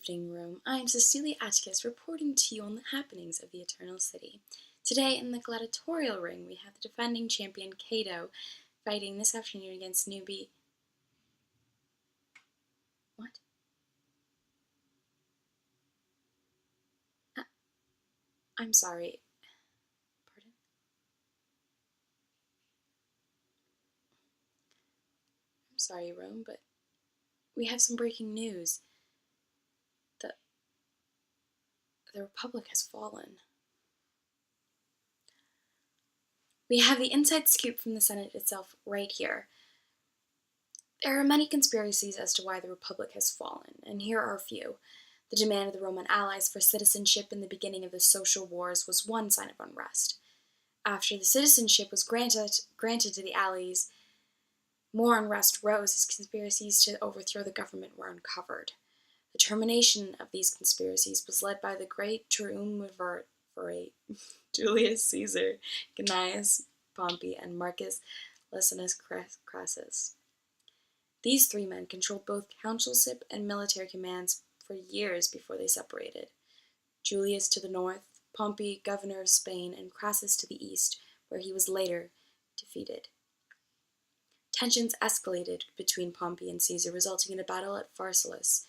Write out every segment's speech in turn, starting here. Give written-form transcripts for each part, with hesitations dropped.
evening, Rome. I am Cecilia Atticus, reporting to you on the happenings of the Eternal City. Today, in the gladiatorial ring, we have the defending champion Cato fighting this afternoon against newbie. What? I'm sorry. Pardon? I'm sorry, Rome, but we have some breaking news. The Republic has fallen. We have the inside scoop from the Senate itself right here. There are many conspiracies as to why the Republic has fallen, and here are a few. The demand of the Roman allies for citizenship in the beginning of the social wars was one sign of unrest. After the citizenship was granted to the allies, more unrest rose as conspiracies to overthrow the government were uncovered. The termination of these conspiracies was led by the great triumvirate Julius Caesar, Gnaeus Pompey, and Marcus Licinius Crassus. These three men controlled both consulship and military commands for years before they separated. Julius to the north, Pompey governor of Spain, and Crassus to the east, where he was later defeated. Tensions escalated between Pompey and Caesar, resulting in a battle at Pharsalus.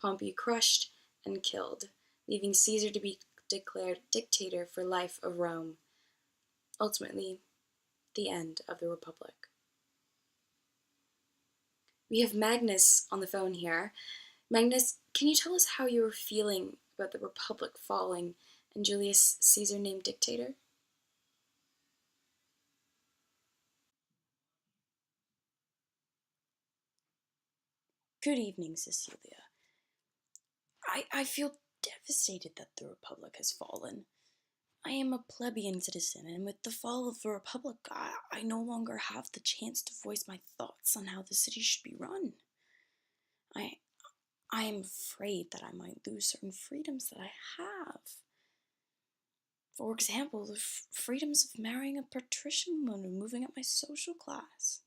Pompey crushed and killed, leaving Caesar to be declared dictator for life of Rome. Ultimately, the end of the Republic. We have Magnus on the phone here. Magnus, can you tell us how you were feeling about the Republic falling and Julius Caesar named dictator? Good evening, Cecilia. I feel devastated that the Republic has fallen. I am a plebeian citizen, and with the fall of the Republic, I no longer have the chance to voice my thoughts on how the city should be run. I am afraid that I might lose certain freedoms that I have. For example, the freedoms of marrying a patrician woman and moving up my social class.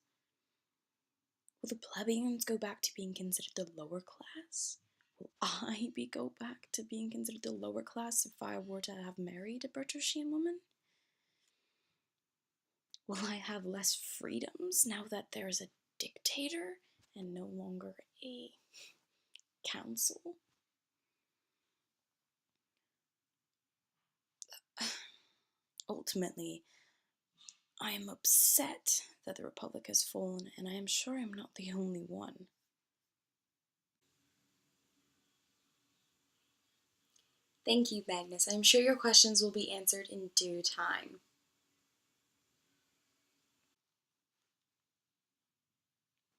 Will the plebeians go back to being considered the lower class? Will I go back to being considered the lower class if I were to have married a patrician woman? Will I have less freedoms now that there's a dictator and no longer a council? Ultimately, I am upset that the Republic has fallen, and I am sure I'm not the only one. Thank you, Magnus. I'm sure your questions will be answered in due time.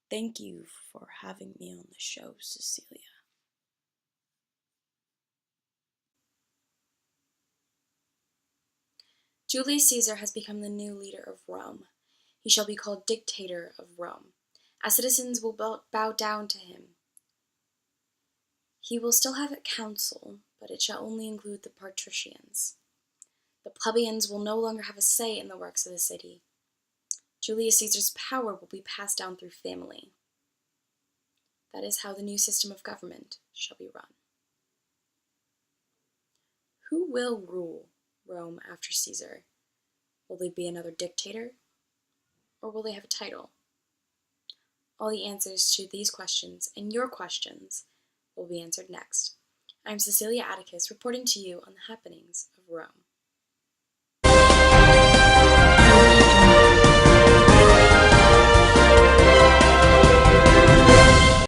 Thank you for having me on the show, Cecilia. Julius Caesar has become the new leader of Rome. He shall be called dictator of Rome, as citizens will bow down to him. He will still have a council, but it shall only include the patricians. The plebeians will no longer have a say in the works of the city. Julius Caesar's power will be passed down through family. That is how the new system of government shall be run. Who will rule Rome after Caesar? Will they be another dictator? Or will they have a title? All the answers to these questions and your questions will be answered next. I'm Cecilia Atticus, reporting to you on the happenings of Rome.